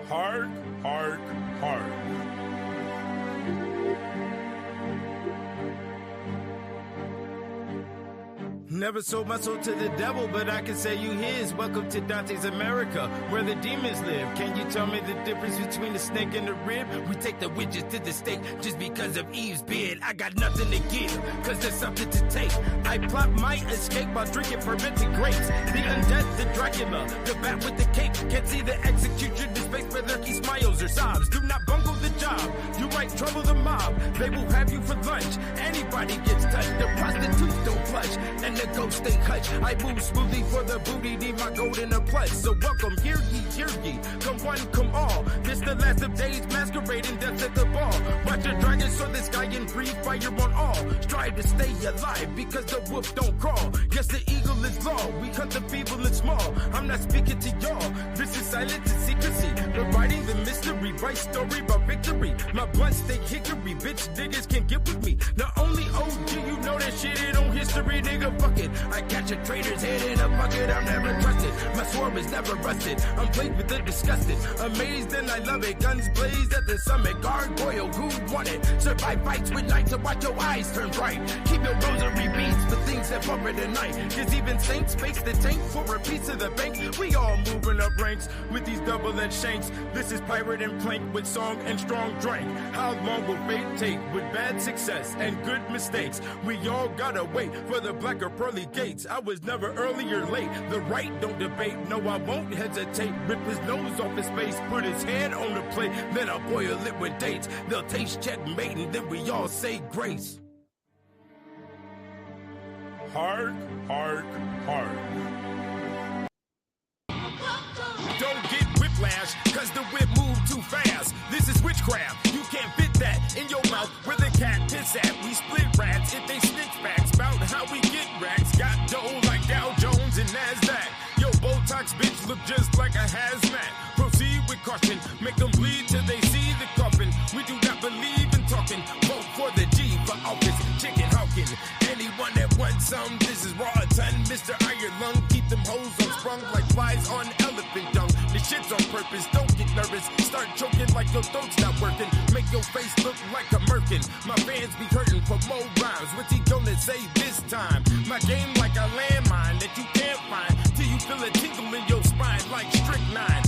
Hark, hark, hark. Never sold my soul to the devil, but I can say you his. Welcome to Dante's America, where the demons live. Can you tell me the difference between the snake and the rib? We take the witches to the stake just because of Eve's bid. I got nothing to give, cause there's something to take. I plot my escape while drinking fermented grapes. The undead, the Dracula, the bat with the cape. Can't see the execution, the space where lurky smiles or sobs. Do not bungle the job, you might trouble the mob. They will have you for lunch, anybody gets touched. The prostitutes don't flush, and the ghosts stay hushed. I move smoothly for the booty, need my gold in a plush. So welcome, hear ye, come one, come all. This the last of days, masquerading death at the ball. Watch the dragon soar the sky and breathe fire on all. Strive to stay alive, because the wolf don't crawl. Yes, the eagle is law, we hunt the feeble and small. I'm not speaking to y'all, this is silence and secrecy. Providing the mystery, right story about victory. My blunt steak hickory, bitch niggas can't get with me. Not only OG, you know that shit ain't on history, nigga, fuck it. I catch a traitor's head in a bucket, I'm never trusted. My sword is never rusted, I'm plagued with the disgusted. Amazed and I love it, guns blaze at the summit. Gargoyle, who won it? Survive fights with night to watch your eyes turn bright. Keep your rosary beats for things that bumper tonight. Cause even saints face the tank for a piece of the bank. We all moving up ranks with these double-edged shanks. This is pirate and plank with song and strong drink. How long will fate take with bad success and good mistakes? We all gotta wait for the black or pearly gates. I was never early or late. The right don't debate. No, I won't hesitate. Rip his nose off his face, put his head on the plate. Then I'll boil it with dates. They'll taste checkmate and then we all say grace. Hark, hark, hark. Don't get whiplash, cause the whip moved too fast. This is witchcraft, you can't fit that in your mouth where the cat piss at. We split rats if they snitch facts about how we get racks. Got dough like Dow Jones and NASDAQ. Yo, Botox bitch look just like a hazmat. Proceed with caution, make them bleed till they see the coffin. We do not believe in talking, vote for the G for office, chicken hawking. Anyone that wants some, this is raw ton, Mr. Iron Lung. Keep them hoes unsprung like flies on elephant dung. The shit's on purpose, don't get nervous. Start choking like your throat's not working. Make your face look like a merkin. My fans be hurting for more rhymes. What's he gonna say this time? My game like a landmine that you can't find till you feel a tingle in your spine like strychnine.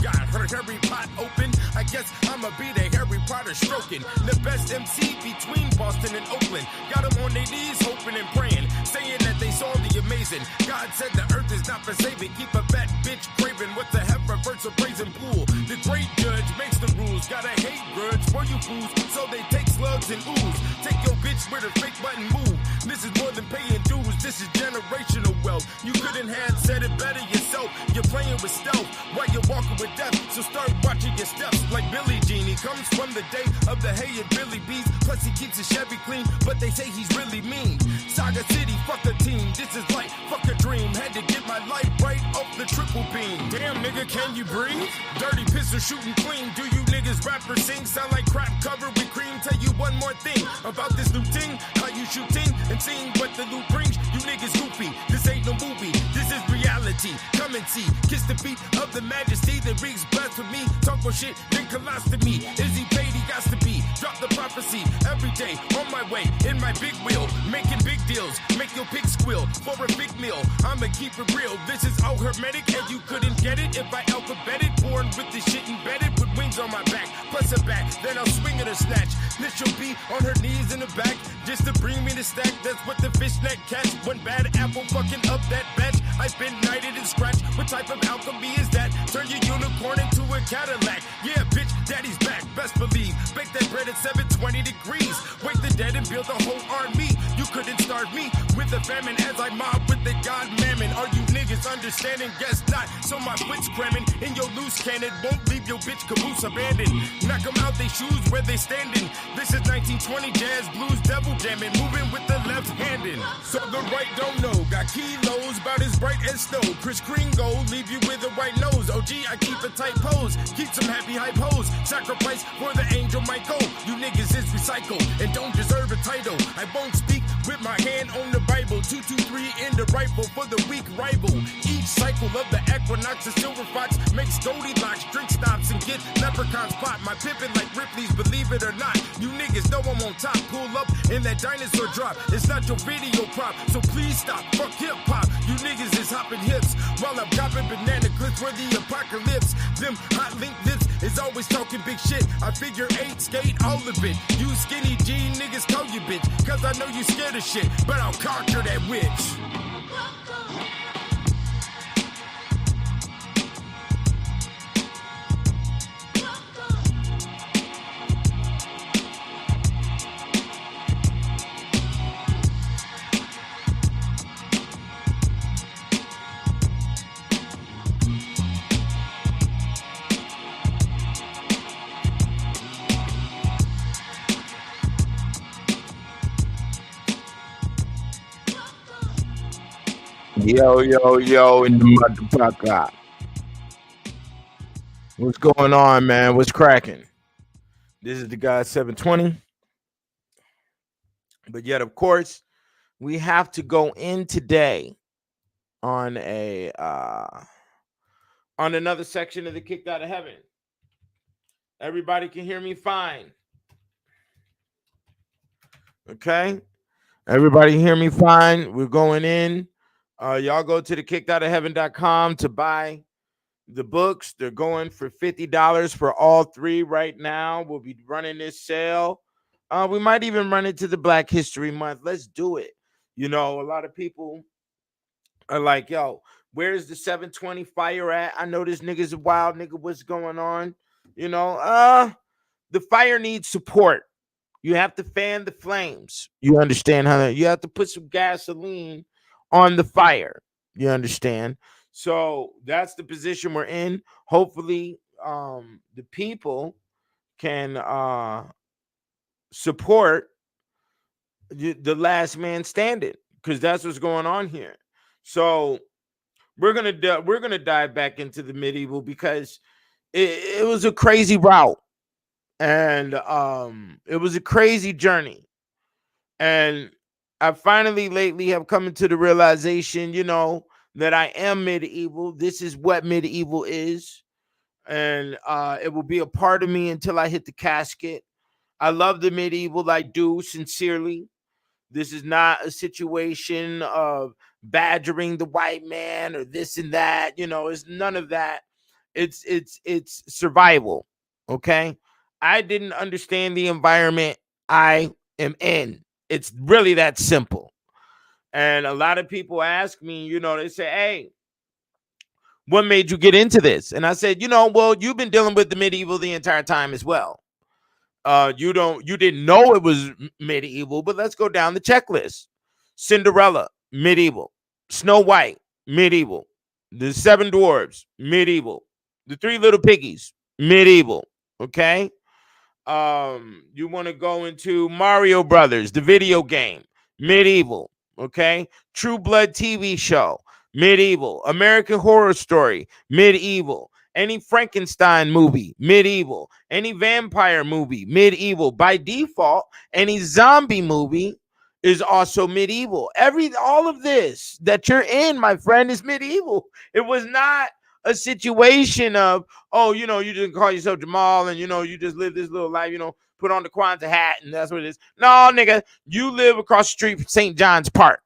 Got her Harry Pot open. I guess I'ma be the Harry Potter stroking. The best MC between Boston and Oakland. Got them on their knees hoping and praying, saying that they saw the amazing. God said the earth is not for saving. Keep a fat bitch craving. What the hell reverts a brazen pool? The great judge makes the rules. Gotta hate grudge for you fools, so they take slugs and ooze. Take your bitch where the fake button move. This is more than paying dues. This is generational wealth. You couldn't have said it better yourself. You're playing with stealth while you're walking with death. So start watching your steps like Billie Jean. He comes from the day of the hay and Billy Beats. Plus he keeps his Chevy clean, but they say he's really mean. Saga City, fuck a team. This is life, fuck a dream. Had to get my life right off the triple beam. Damn nigga, can you breathe? Dirty pistol shooting clean. Do you niggas rappers sing? Sound like crap covered with cream. Tell you one more thing about this new thing. How you shooting and seeing what the loot brings. You niggas goofy. This ain't no movie. This is reality. Come and see. Kiss the feet of the majesty that reeks blasphemy. Talk for shit, then colostomy. Is he paid? He got to be. Drop the prophecy every day. On my way, in my big wheel. Making big deals. Make your pig squeal for a big meal. I'ma keep it real. This is all hermetic and you couldn't get it if I alphabeted. Born with this shit embedded with wings on my back. Plus a back, then I'll swing it or snatch. This she'll be on her knees in the back just to bring me the stack. That's what the fishnet catch. One bad apple fucking up that batch. I've been knighted and scratched. What type of alchemy is that? Turn your unicorn into a Cadillac. Yeah, bitch, daddy's back. Best believe. Bake that bread at 720 degrees. Wake the dead and build a whole army. You couldn't start me with a famine as I mob with the god mammon. Are you niggas understanding? Guess not. So my foot's cramming in your loose cannon. Won't leave your bitch caboose abandoned. Knock them out they shoes where they standing. This is 1920 jazz blues devil jamming. Moving with the left handed. So the right don't know. Got kilos about as bright as snow. Chris Kringle leave you with a white nose. OG, I keep a tight pose. Keep some happy hype hoes. Sacrifice for the angel might go. You niggas is recycled and don't deserve a title. I won't speak With my hand on the Bible, 223 in the rifle for the weak rival. Each cycle of the equinox, a silver fox makes Goldilocks, drink stops and get leprechauns pot. My pimpin' like Ripley's, believe it or not. You niggas know I'm on top. Pull up in that dinosaur drop. It's not your video prop, so please stop. Fuck hip hop. You niggas is hopping hips while I'm copping banana clips for the apocalypse. Them hot link lips is always talking big shit. I figure 8 skate all of it. You skinny G niggas call you bitch, cause I know you scared of shit, but I'll conquer that witch. Yo, in the motherfucker. What's going on, man? What's cracking? This is the guy 720. But yet, of course, we have to go in today on another section of the Kicked Out of Heaven. Everybody can hear me fine. Okay? Everybody hear me fine. We're going in. Y'all go to the kickedoutofheaven.com to buy the books. They're going for $50 for all 3 right now. We'll be running this sale. We might even run it to the Black History Month. Let's do it. You know, a lot of people are like, yo, where's the 720 fire at? I know this nigga's a wild nigga. What's going on? You know, the fire needs support. You have to fan the flames. You understand how that? You have to put some gasoline on the fire. You understand? So that's the position we're in. Hopefully, the people can support the last man standing, because that's what's going on here. So we're gonna dive back into the medieval, because it was a crazy route, and it was a crazy journey, and I finally lately have come into the realization, you know, that I am medieval. This is what medieval is. And it will be a part of me until I hit the casket. I love the medieval. I do, sincerely. This is not a situation of badgering the white man or this and that. You know, it's none of that. It's survival. Okay. I didn't understand the environment I am in. It's really that simple. And a lot of people ask me, you know, they say, hey, what made you get into this? And I said, you know, well, you've been dealing with the medieval the entire time as well. You didn't know it was medieval, but let's go down the checklist. Cinderella, medieval. Snow White, medieval. The 7 Dwarves, medieval. The 3 Little Piggies, medieval. Okay. You want to go into Mario Brothers, the video game, medieval. Okay. True Blood TV show, medieval. American Horror Story, medieval. Any Frankenstein movie, medieval. Any vampire movie, medieval. By default, any zombie movie is also medieval. All of this that you're in, my friend, is medieval. It was not a situation of, oh, you know, you just call yourself Jamal and, you know, you just live this little life, you know, put on the Kwanzaa hat and that's what it is. No, nigga, you live across the street from St. John's Park.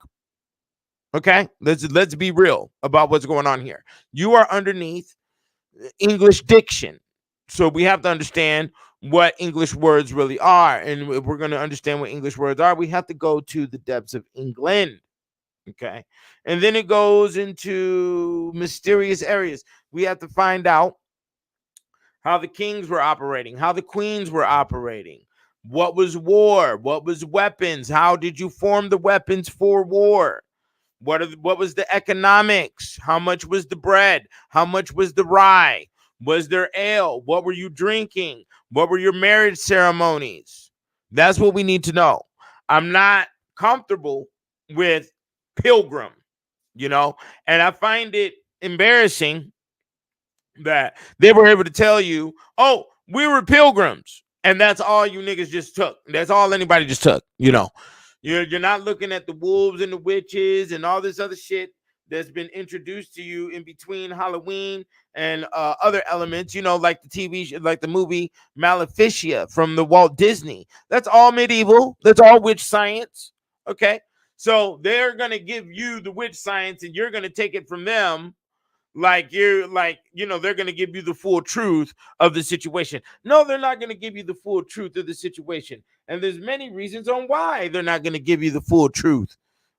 Okay? Let's be real about what's going on here. You are underneath English diction. So we have to understand what English words really are. And if we're going to understand what English words are, we have to go to the depths of England. Okay. And then it goes into mysterious areas. We have to find out how the kings were operating, how the queens were operating. What was war? What was weapons? How did you form the weapons for war? What was the economics? How much was the bread? How much was the rye? Was there ale? What were you drinking? What were your marriage ceremonies? That's what we need to know. I'm not comfortable with pilgrim, you know, and I find it embarrassing that they were able to tell you, oh, we were pilgrims, and that's all you niggas just took. That's all anybody just took, you know. You're not looking at the wolves and the witches and all this other shit that's been introduced to you in between Halloween and other elements, like the like the movie Maleficia from the Walt Disney. That's all medieval. That's all witch science. Okay. So they're going to give you the witch science and you're going to take it from them like they're going to give you the full truth of the situation. No, they're not going to give you the full truth of the situation. And there's many reasons on why they're not going to give you the full truth.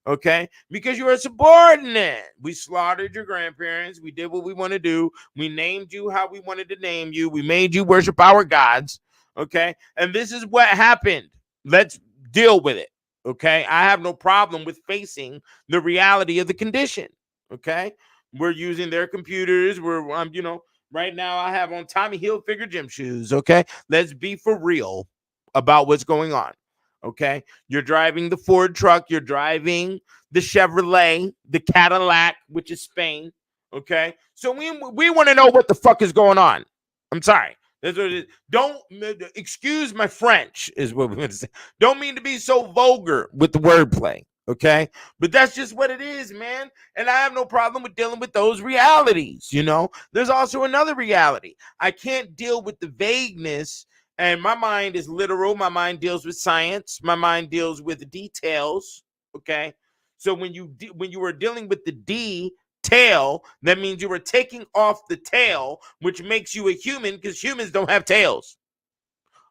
Okay, because you're a subordinate. We slaughtered your grandparents. We did what we want to do. We named you how we wanted to name you. We made you worship our gods. Okay, and this is what happened. Let's deal with it. Okay, I have no problem with facing the reality of the condition. Okay, we're using their computers. Right now I have on Tommy Hilfiger gym shoes. Okay, let's be for real about what's going on. Okay, you're driving the Ford truck, you're driving the Chevrolet, the Cadillac, which is Spain. Okay, so we want to know what the fuck is going on. I'm sorry. Don't excuse my French, is what we're going to say. Don't mean to be so vulgar with the wordplay. Okay, but that's just what it is, man. And I have no problem with dealing with those realities. There's also another reality. I can't deal with the vagueness. And my mind is literal. My mind deals with science. My mind deals with details. Okay. So when you are dealing with the detail, that means you are taking off the tail, which makes you a human because humans don't have tails.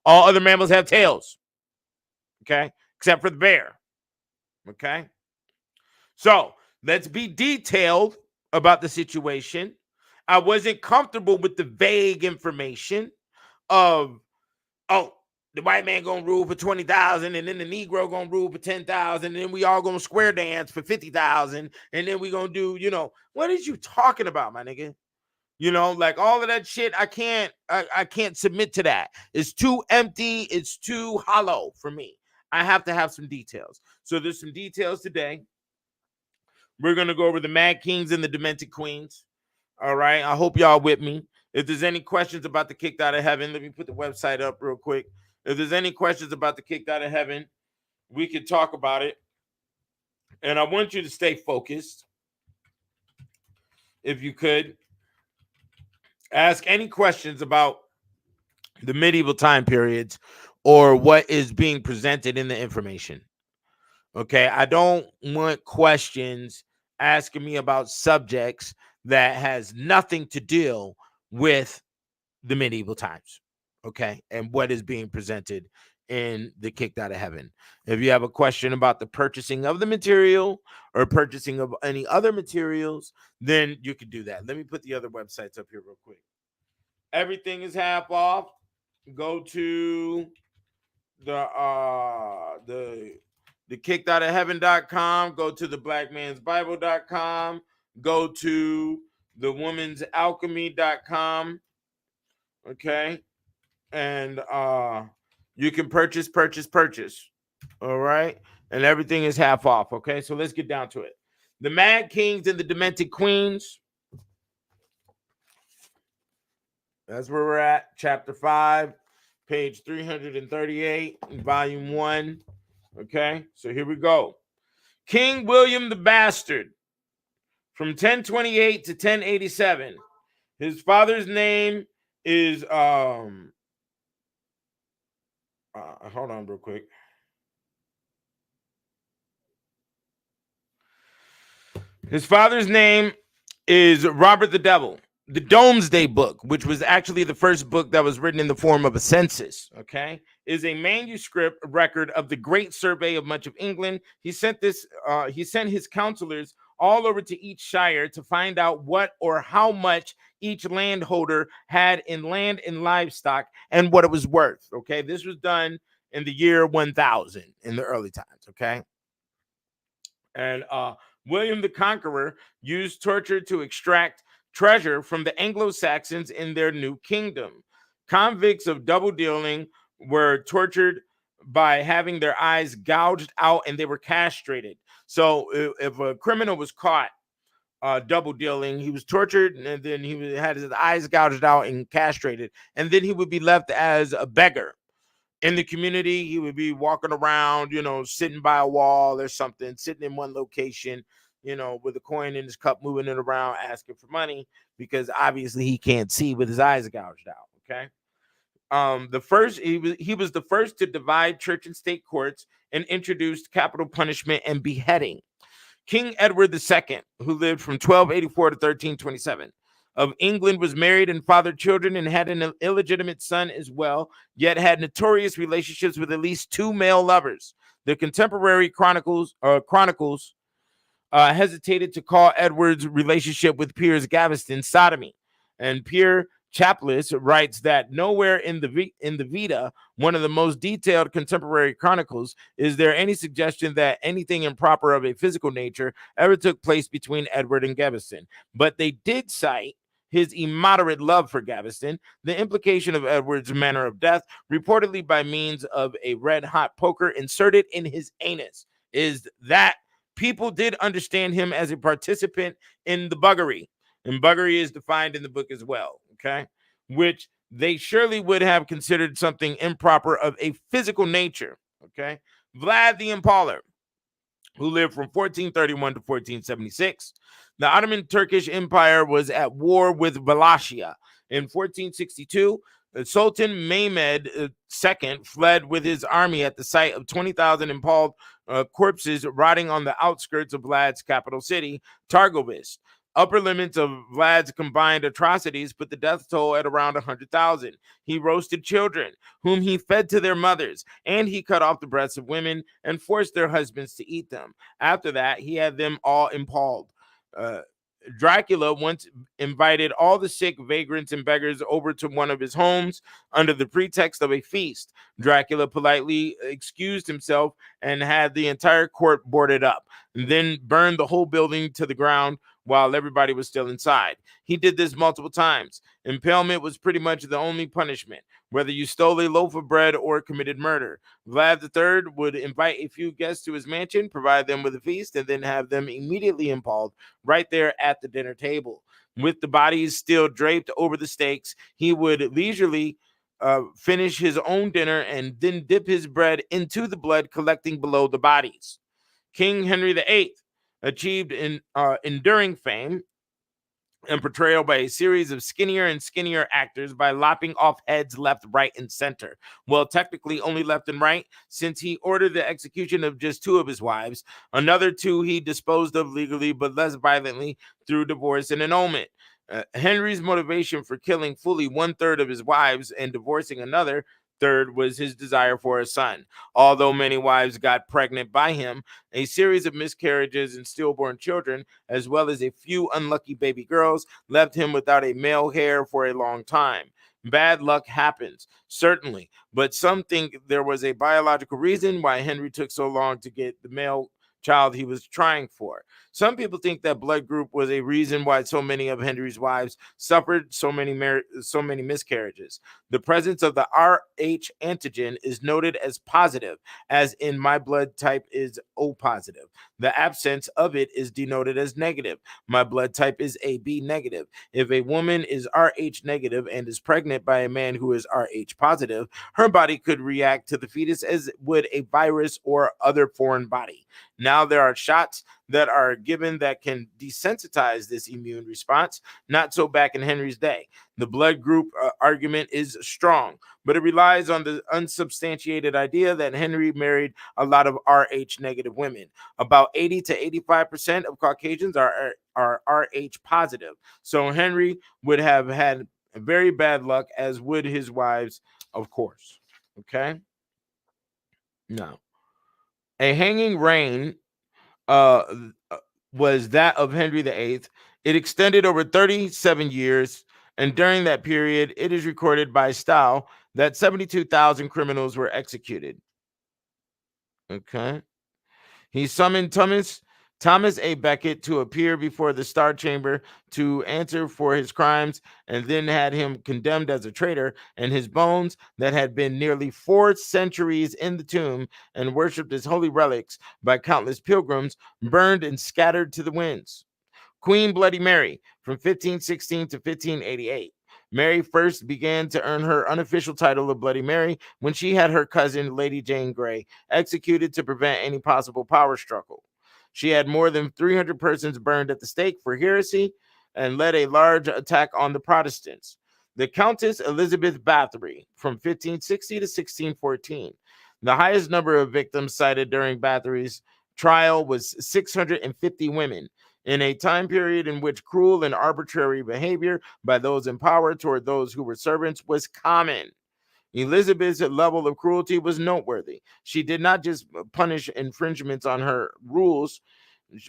All other mammals have tails. Okay. Except for the bear. Okay. So let's be detailed about the situation. I wasn't comfortable with the vague information of, oh, the white man gonna rule for 20,000, and then the Negro gonna rule for 10,000, and then we all gonna square dance for 50,000, and then we gonna do, what is you talking about, my nigga? Like all of that shit, I can't submit to that. It's too empty. It's too hollow for me. I have to have some details. So there's some details today. We're gonna go over the Mad Kings and the Demented Queens. All right. I hope y'all with me. If there's any questions about the Kicked Out of Heaven, let me put the website up real quick. If there's any questions about the Kicked Out of Heaven, we can talk about it. And I want you to stay focused. If you could, ask any questions about the medieval time periods or what is being presented in the information. Okay. I don't want questions asking me about subjects that has nothing to do with the medieval times, okay, and what is being presented in the Kicked Out of Heaven. If you have a question about the purchasing of the material or purchasing of any other materials, then you can do that. Let me put the other websites up here real quick. Everything is half off. Go to the kickedoutofheaven.com, go to the blackmansbible.com, go to the womansalchemy.com. Okay. And you can purchase. All right. And everything is half off. Okay. So let's get down to it. The Mad Kings and the Demented Queens. That's where we're at. Chapter 5, page 338, volume 1. Okay. So here we go. King William the Bastard from 1028 to 1087. His father's name is hold on real quick. His father's name is Robert the Devil. The Domesday Book, which was actually the first book that was written in the form of a census, okay, is a manuscript record of the Great Survey of much of England. He sent his counselors all over to each shire to find out what or how much each landholder had in land and livestock and what it was worth. Okay, this was done in the year 1000 in the early times. Okay, and William the Conqueror used torture to extract treasure from the Anglo-Saxons in their new kingdom. Convicts of double dealing were tortured by having their eyes gouged out, and they were castrated. So if a criminal was caught double dealing, he was tortured, and then he had his eyes gouged out and castrated, and then he would be left as a beggar. in the community. He would be walking around, sitting by a wall or something, sitting in one location, with a coin in his cup, moving it around, asking for money, because obviously he can't see with his eyes gouged out. Okay. He was the first to divide church and state courts and introduced capital punishment and beheading. King Edward II, who lived from 1284 to 1327, of England, was married and fathered children and had an illegitimate son as well, yet had notorious relationships with at least two male lovers. The contemporary chronicles hesitated to call Edward's relationship with Piers Gaveston sodomy, and Pierre Chapless writes that nowhere in the Vita, one of the most detailed contemporary chronicles, is there any suggestion that anything improper of a physical nature ever took place between Edward and Gaveston. But they did cite his immoderate love for Gaveston, the implication of Edward's manner of death, reportedly by means of a red-hot poker inserted in his anus, is that people did understand him as a participant in the buggery. And buggery is defined in the book as well, okay? Which they surely would have considered something improper of a physical nature, okay? Vlad the Impaler, who lived from 1431 to 1476. The Ottoman Turkish Empire was at war with Wallachia. In 1462, Sultan Mehmed II fled with his army at the sight of 20,000 impaled corpses rotting on the outskirts of Vlad's capital city, Targovist. Upper limits of Vlad's combined atrocities put the death toll at around 100,000. He roasted children, whom he fed to their mothers, and he cut off the breasts of women and forced their husbands to eat them. After that, he had them all impaled. Dracula once invited all the sick, vagrants, and beggars over to one of his homes under the pretext of a feast. Dracula politely excused himself and had the entire court boarded up, and then burned the whole building to the ground while everybody was still inside. He did this multiple times. Impalement was pretty much the only punishment, whether you stole a loaf of bread or committed murder. Vlad III would invite a few guests to his mansion, provide them with a feast, and then have them immediately impaled right there at the dinner table. With the bodies still draped over the stakes, he would leisurely finish his own dinner and then dip his bread into the blood collecting below the bodies. King Henry VIII achieved enduring fame and portrayal by a series of skinnier and skinnier actors by lopping off heads left, right, and center. Well, technically only left and right, since he ordered the execution of just two of his wives. Another two he disposed of legally but less violently through divorce and annulment. Henry's motivation for killing fully 1/3 of his wives and divorcing another third was his desire for a son. Although many wives got pregnant by him, a series of miscarriages and stillborn children, as well as a few unlucky baby girls, left him without a male heir for a long time. Bad luck happens, certainly, but some think there was a biological reason why Henry took so long to get the male child he was trying for. Some people think that blood group was a reason why so many of Henry's wives suffered so many miscarriages. The presence of the Rh antigen is noted as positive, as in my blood type is O positive. The absence of it is denoted as negative. My blood type is AB negative. If a woman is Rh negative and is pregnant by a man who is Rh positive, her body could react to the fetus as would a virus or other foreign body. Now there are shots that are given that can desensitize this immune response, not so back in Henry's day. The blood group argument is strong, but it relies on the unsubstantiated idea that Henry married a lot of Rh negative women. About 80 to 85% of Caucasians are Rh positive. So Henry would have had very bad luck, as would his wives, of course. Okay? Now, a hanging reign was that of Henry VIII. It extended over 37 years, and during that period, it is recorded by Stowe that 72,000 criminals were executed. Okay. He summoned Thomas A. Becket to appear before the Star Chamber to answer for his crimes, and then had him condemned as a traitor, and his bones that had been nearly 4 centuries in the tomb and worshipped as holy relics by countless pilgrims burned and scattered to the winds. Queen Bloody Mary from 1516 to 1588. Mary first began to earn her unofficial title of Bloody Mary when she had her cousin, Lady Jane Grey, executed to prevent any possible power struggle. She had more than 300 persons burned at the stake for heresy and led a large attack on the Protestants. The Countess Elizabeth Bathory from 1560 to 1614. The highest number of victims cited during Bathory's trial was 650 women, in a time period in which cruel and arbitrary behavior by those in power toward those who were servants was common. Elizabeth's level of cruelty was noteworthy. She did not just punish infringements on her rules,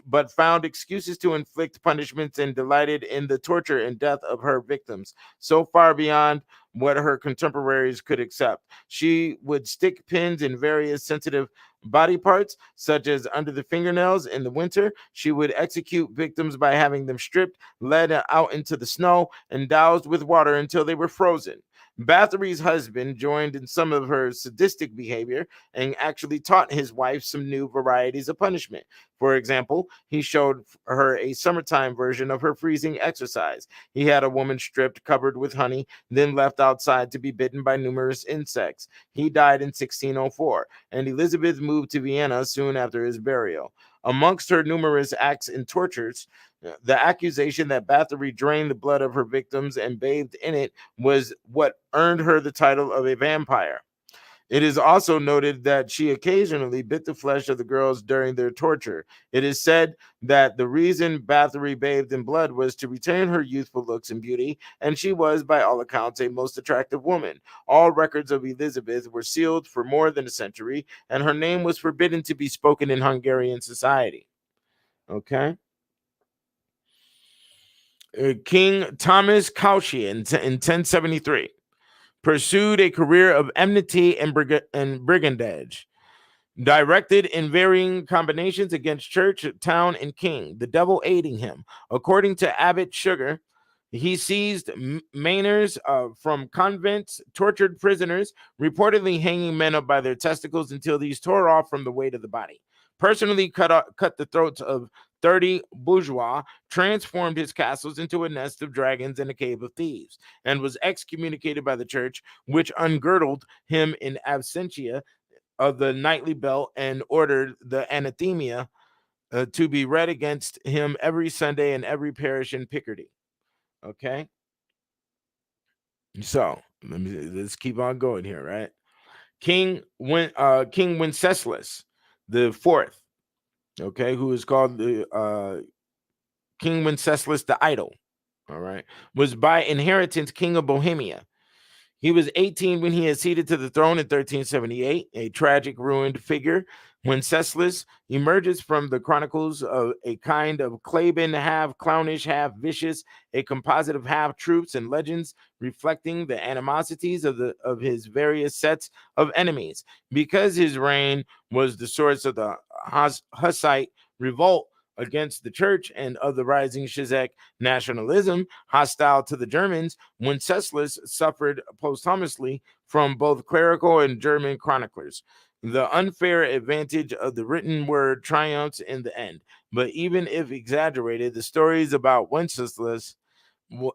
but found excuses to inflict punishments and delighted in the torture and death of her victims, so far beyond what her contemporaries could accept. She would stick pins in various sensitive body parts, such as under the fingernails in the winter. She would execute victims by having them stripped, led out into the snow, and doused with water until they were frozen. Bathory's husband joined in some of her sadistic behavior and actually taught his wife some new varieties of punishment. For example, he showed her a summertime version of her freezing exercise. He had a woman stripped, covered with honey, then left outside to be bitten by numerous insects. He died in 1604, and Elizabeth moved to Vienna soon after his burial. Amongst her numerous acts and tortures, the accusation that Bathory drained the blood of her victims and bathed in it was what earned her the title of a vampire. It is also noted that she occasionally bit the flesh of the girls during their torture. It is said that the reason Bathory bathed in blood was to retain her youthful looks and beauty, and she was, by all accounts, a most attractive woman. All records of Elizabeth were sealed for more than a century, and her name was forbidden to be spoken in Hungarian society. Okay. King Thomas Cauchy in 1073 pursued a career of enmity and brigandage, directed in varying combinations against church, town, and king, the devil aiding him. According to Abbot Sugar, he seized manors from convents, tortured prisoners, reportedly hanging men up by their testicles until these tore off from the weight of the body. Personally cut the throats of 30 bourgeois, transformed his castles into a nest of dragons and a cave of thieves, and was excommunicated by the church, which ungirdled him in absentia of the nightly bell and ordered the anathema to be read against him every Sunday in every parish in Picardy. Okay, so let's keep on going here, right? King Wenceslas the Fourth, okay, who is called the King Wenceslas the Idol, all right, was by inheritance king of Bohemia. He was 18 when he acceded to the throne in 1378, a tragic, ruined figure. Wenceslas emerges from the chronicles of a kind of Claban, half clownish, half vicious, a composite of half troops and legends reflecting the animosities of his various sets of enemies. Because his reign was the source of the Hussite revolt against the church and of the rising Shizek nationalism hostile to the Germans, Wenceslas suffered posthumously from both clerical and German chroniclers. The unfair advantage of the written word triumphs in the end. But even if exaggerated, the stories about Wenceslas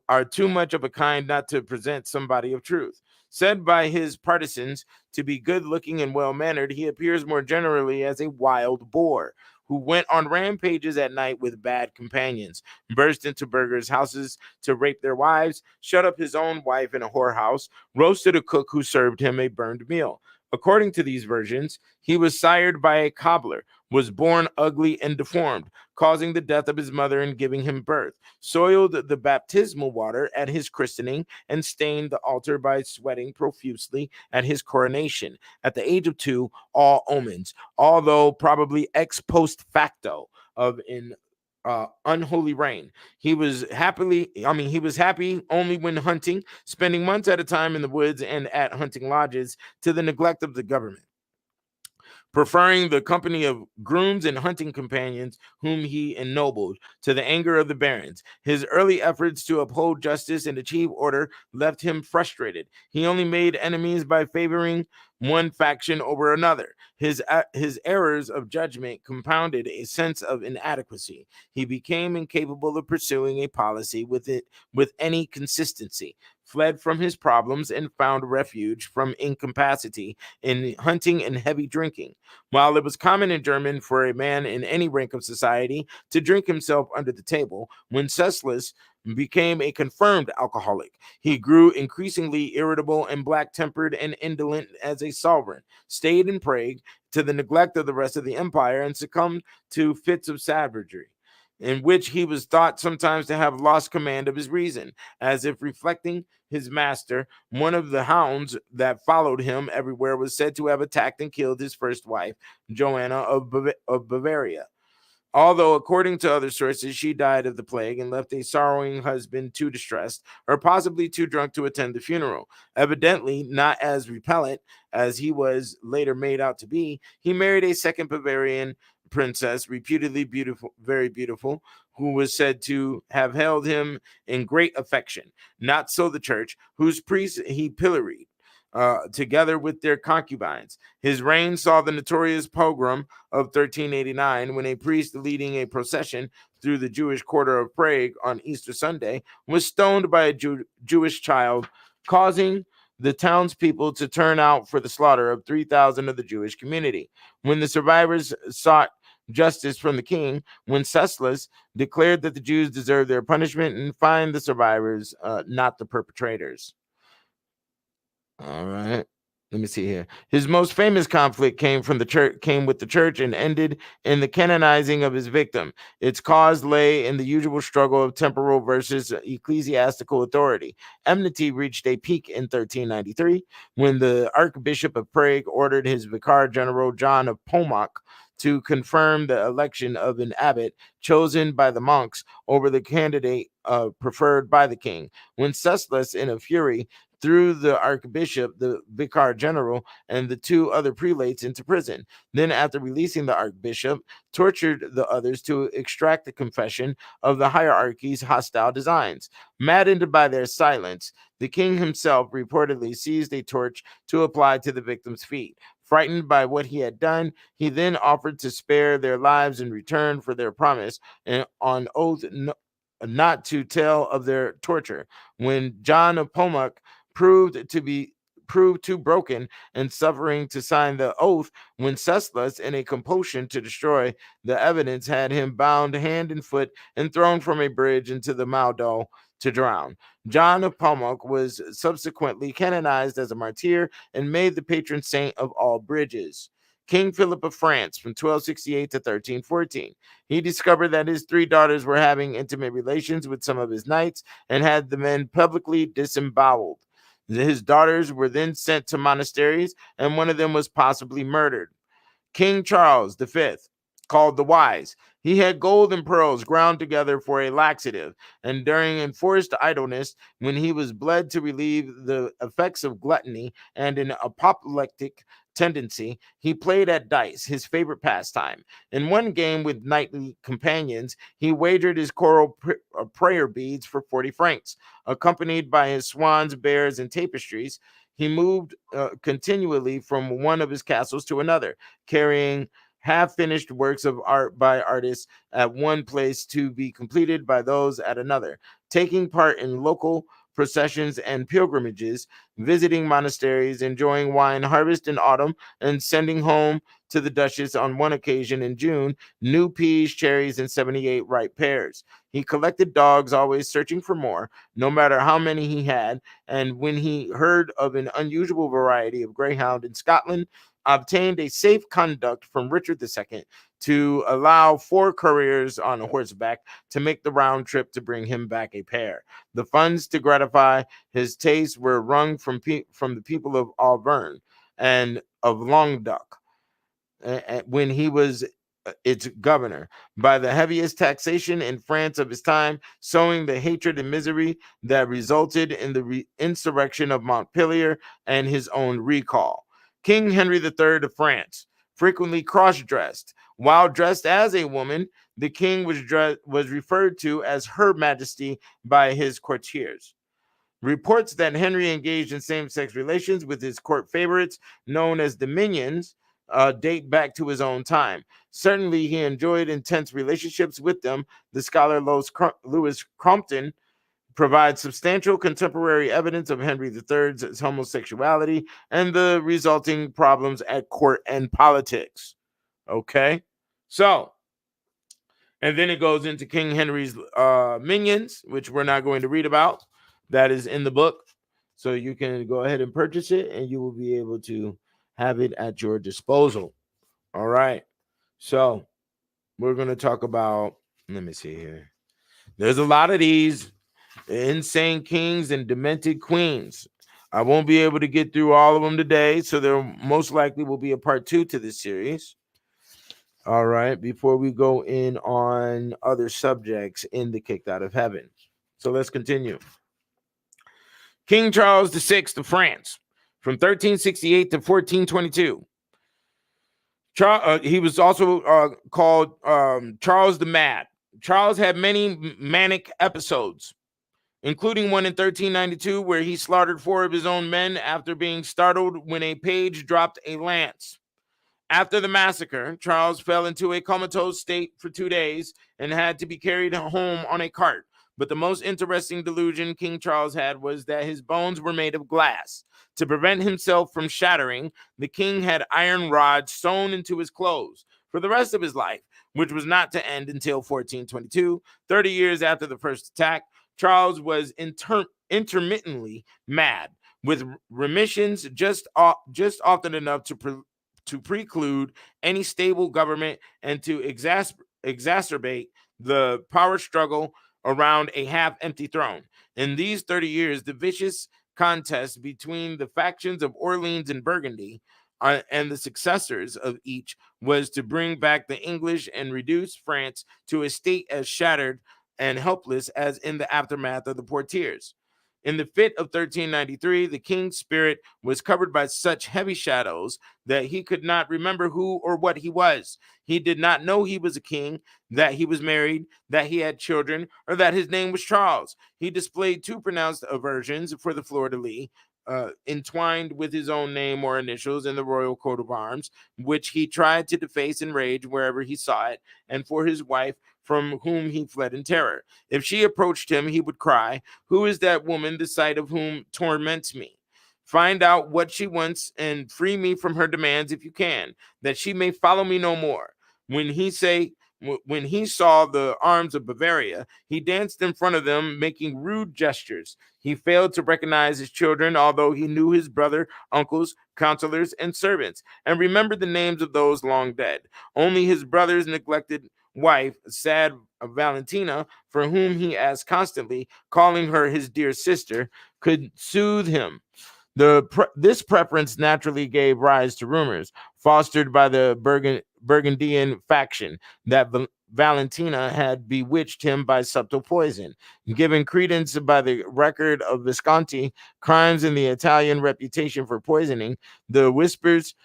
are too much of a kind not to present somebody of truth. Said by his partisans to be good-looking and well-mannered, he appears more generally as a wild boar who went on rampages at night with bad companions, burst into burghers' houses to rape their wives, shut up his own wife in a whorehouse, roasted a cook who served him a burned meal. According to these versions, he was sired by a cobbler, was born ugly and deformed, causing the death of his mother and giving him birth, soiled the baptismal water at his christening, and stained the altar by sweating profusely at his coronation. At the age of 2, all omens, although probably ex post facto of an unholy reign. He was happy only when hunting, spending months at a time in the woods and at hunting lodges to the neglect of the government, preferring the company of grooms and hunting companions whom he ennobled to the anger of the barons. His early efforts to uphold justice and achieve order left him frustrated. He only made enemies by favoring one faction over another. His errors of judgment compounded a sense of inadequacy. He became incapable of pursuing a policy with any consistency. fled from his problems, and found refuge from incapacity in hunting and heavy drinking. While it was common in German for a man in any rank of society to drink himself under the table, Wenceslas became a confirmed alcoholic. He grew increasingly irritable and black-tempered and indolent as a sovereign, stayed in Prague to the neglect of the rest of the empire, and succumbed to fits of savagery, in which he was thought sometimes to have lost command of his reason, as if reflecting his master. One of the hounds that followed him everywhere was said to have attacked and killed his first wife, Joanna of Bavaria. Although, according to other sources, she died of the plague and left a sorrowing husband too distressed or possibly too drunk to attend the funeral. Evidently, not as repellent as he was later made out to be, he married a second Bavarian princess, reputedly beautiful, very beautiful, who was said to have held him in great affection. Not so the church, whose priests he pilloried. Together with their concubines. His reign saw the notorious pogrom of 1389, when a priest leading a procession through the Jewish quarter of Prague on Easter Sunday was stoned by a Jewish child, causing the townspeople to turn out for the slaughter of 3,000 of the Jewish community. When the survivors sought justice from the king, Wenceslas declared that the Jews deserved their punishment and fined the survivors, not the perpetrators. All right. Let me see here. His most famous conflict came with the church and ended in the canonizing of his victim. Its cause lay in the usual struggle of temporal versus ecclesiastical authority. Enmity reached a peak in 1393 when the Archbishop of Prague ordered his Vicar General John of Pomac to confirm the election of an abbot chosen by the monks over the candidate preferred by the king. Wenceslas, in a fury, threw the archbishop, the vicar general, and the two other prelates into prison. Then, after releasing the archbishop, tortured the others to extract the confession of the hierarchy's hostile designs. Maddened by their silence, the king himself reportedly seized a torch to apply to the victim's feet. Frightened by what he had done, he then offered to spare their lives in return for their promise, and on oath not to tell of their torture. When John of Pomac proved too broken and suffering to sign the oath, Wenceslas, in a compulsion to destroy the evidence, had him bound hand and foot and thrown from a bridge into the Moudon to drown. John of Pomac was subsequently canonized as a martyr and made the patron saint of all bridges. King Philip of France from 1268 to 1314. He discovered that his three daughters were having intimate relations with some of his knights and had the men publicly disemboweled. His daughters were then sent to monasteries, and one of them was possibly murdered. King Charles V, called the Wise, he had gold and pearls ground together for a laxative, and during enforced idleness, when he was bled to relieve the effects of gluttony and an apoplectic tendency, he played at dice, his favorite pastime. In one game with knightly companions, he wagered his coral prayer beads for 40 francs. Accompanied by his swans, bears, and tapestries, he moved continually from one of his castles to another, carrying half-finished works of art by artists at one place to be completed by those at another, taking part in local processions and pilgrimages, visiting monasteries, enjoying wine harvest in autumn, and sending home to the Duchess on one occasion in June new peas, cherries, and 78 ripe pears. He collected dogs, always searching for more, no matter how many he had, and when he heard of an unusual variety of greyhound in Scotland, obtained a safe conduct from Richard II to allow 4 couriers on horseback to make the round trip to bring him back a pair. The funds to gratify his taste were wrung from the people of Auvergne and of Languedoc when he was its governor, by the heaviest taxation in France of his time, sowing the hatred and misery that resulted in the insurrection of Montpellier and his own recall. King Henry III of France, frequently cross-dressed. While dressed as a woman, the king was referred to as Her Majesty by his courtiers. Reports that Henry engaged in same-sex relations with his court favorites, known as the minions, date back to his own time. Certainly, he enjoyed intense relationships with them. The scholar Louis Crompton provides substantial contemporary evidence of Henry III's homosexuality and the resulting problems at court and politics. Okay, so, and then it goes into King Henry's minions, which we're not going to read about. That is in the book. So you can go ahead and purchase it and you will be able to have it at your disposal. All right. So we're going to talk about, let me see here. There's a lot of these insane kings and demented queens. I won't be able to get through all of them today. So there most likely will be a part 2 to this series. All right, before we go in on other subjects in the Kicked Out of Heaven. So let's continue. King Charles VI of France, from 1368 to 1422. He was also called Charles the Mad. Charles had many manic episodes, including one in 1392 where he slaughtered 4 of his own men after being startled when a page dropped a lance. After the massacre, Charles fell into a comatose state for 2 days and had to be carried home on a cart. But the most interesting delusion King Charles had was that his bones were made of glass. To prevent himself from shattering, the king had iron rods sewn into his clothes for the rest of his life, which was not to end until 1422. 30 years after the first attack, Charles was intermittently mad, with remissions just often enough to preclude any stable government and to exacerbate the power struggle around a half-empty throne. In these 30 years, the vicious contest between the factions of Orleans and Burgundy and the successors of each was to bring back the English and reduce France to a state as shattered and helpless as in the aftermath of the Poitiers. In the fit of 1393, the king's spirit was covered by such heavy shadows that he could not remember who or what he was. He did not know he was a king, that he was married, that he had children, or that his name was Charles. He displayed too pronounced aversions for the fleur-de-lis, entwined with his own name or initials in the royal coat of arms, which he tried to deface in rage wherever he saw it, and for his wife, from whom he fled in terror. If she approached him, he would cry, "Who is that woman, the sight of whom torments me? Find out what she wants and free me from her demands if you can, that she may follow me no more." When he saw the arms of Bavaria, he danced in front of them, making rude gestures. He failed to recognize his children, although he knew his brother, uncles, counselors, and servants, and remembered the names of those long dead. Only his brother's neglected wife, sad Valentina, for whom he asked constantly, calling her his dear sister, could soothe him. This preference naturally gave rise to rumors, fostered by the Burgundian faction, that Valentina had bewitched him by subtle poison. Given credence by the record of Visconti, crimes in the Italian reputation for poisoning, the whispers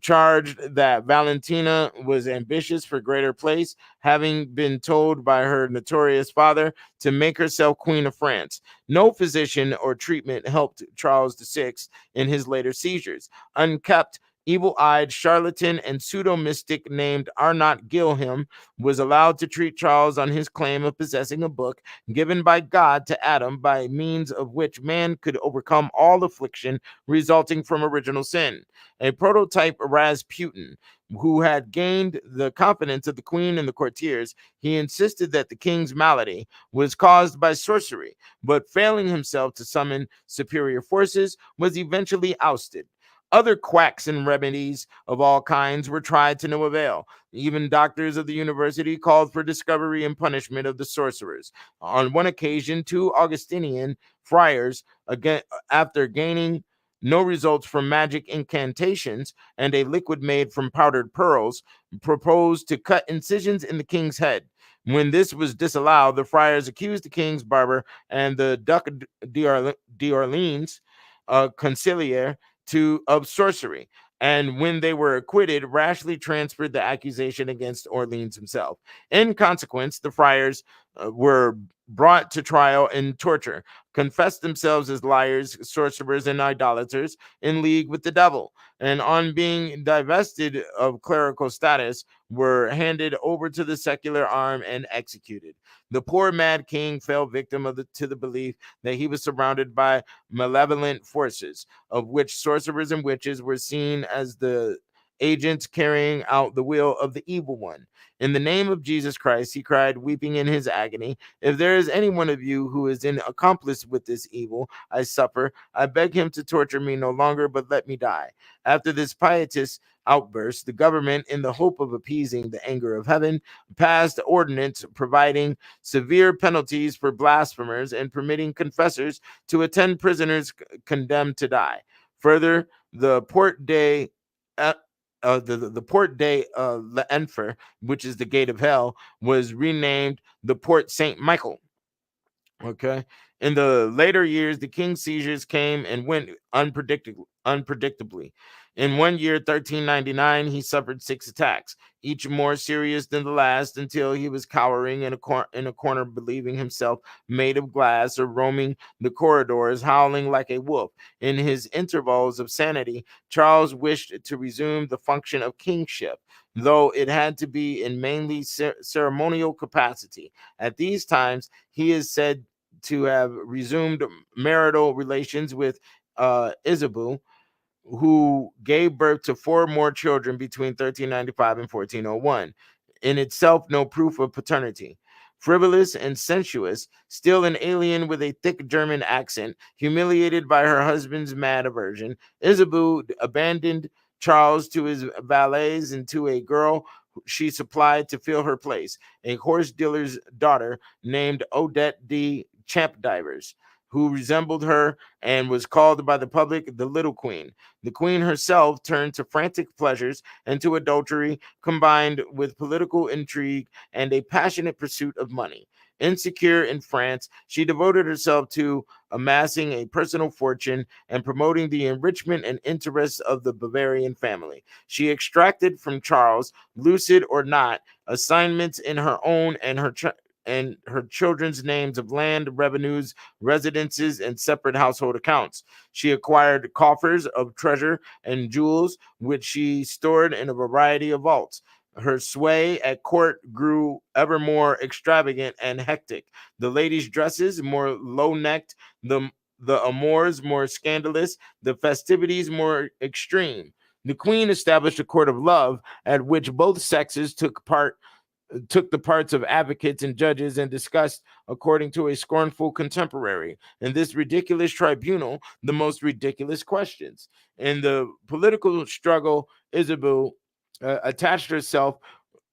charged that Valentina was ambitious for greater place, having been told by her notorious father to make herself Queen of France. No physician or treatment helped Charles VI in his later seizures. Unkept, evil-eyed charlatan and pseudo-mystic named Arnott Gilham was allowed to treat Charles on his claim of possessing a book given by God to Adam, by means of which man could overcome all affliction resulting from original sin. A prototype Rasputin, who had gained the confidence of the queen and the courtiers, he insisted that the king's malady was caused by sorcery, but failing himself to summon superior forces, was eventually ousted. Other quacks and remedies of all kinds were tried to no avail. Even doctors of the university called for discovery and punishment of the sorcerers. On one occasion, 2 Augustinian friars, again, after gaining no results from magic incantations and a liquid made from powdered pearls, proposed to cut incisions in the king's head. When this was disallowed, the friars accused the king's barber and the Duc d'Orleans, conciliere, of sorcery, and when they were acquitted, rashly transferred the accusation against Orleans himself. In consequence, the friars were brought to trial and torture, confessed themselves as liars, sorcerers, and idolaters in league with the devil, and on being divested of clerical status, were handed over to the secular arm and executed. The poor mad king fell victim to the belief that he was surrounded by malevolent forces, of which sorcerers and witches were seen as the agents carrying out the will of the evil one. In the name of Jesus Christ, he cried, weeping in his agony, if there is any one of you who is in accomplice with this evil I suffer, I beg him to torture me no longer, but let me die. After this pietous outburst, the government, in the hope of appeasing the anger of heaven, passed ordinance providing severe penalties for blasphemers and permitting confessors to attend prisoners condemned to die. Further, the Porte de the Porte de l'Enfer, which is the gate of hell, was renamed the Porte Saint Michael. Okay. In the later years, the king's seizures came and went unpredictably. In one year, 1399, he suffered 6 attacks, each more serious than the last, until he was cowering in a corner, believing himself made of glass, or roaming the corridors, howling like a wolf. In his intervals of sanity, Charles wished to resume the function of kingship, though it had to be in mainly ceremonial capacity. At these times, he is said to have resumed marital relations with Isabeau, who gave birth to 4 more children between 1395 and 1401. In itself, no proof of paternity. Frivolous and sensuous, still an alien with a thick German accent, humiliated by her husband's mad aversion, Isabeau abandoned Charles to his valets and to a girl she supplied to fill her place, a horse dealer's daughter named Odette de Champdivers, who resembled her and was called by the public the Little Queen. The queen herself turned to frantic pleasures and to adultery, combined with political intrigue and a passionate pursuit of money. Insecure in France, she devoted herself to amassing a personal fortune and promoting the enrichment and interests of the Bavarian family. She extracted from Charles, lucid or not, assignments in her own and her children's names of land, revenues, residences, and separate household accounts. She acquired coffers of treasure and jewels, which she stored in a variety of vaults. Her sway at court grew ever more extravagant and hectic. The ladies' dresses more low-necked, the amours more scandalous, the festivities more extreme. The queen established a court of love at which both sexes took the parts of advocates and judges and discussed, according to a scornful contemporary, in this ridiculous tribunal, the most ridiculous questions. In the political struggle, Isabeau attached herself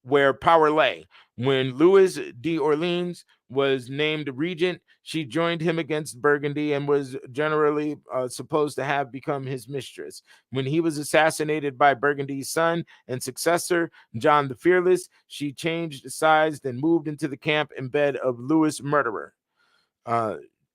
where power lay. When Louis d'Orleans was named regent, she joined him against Burgundy and was generally supposed to have become his mistress. When he was assassinated by Burgundy's son and successor, John the Fearless, she changed sides and moved into the camp and bed of Louis' murderer.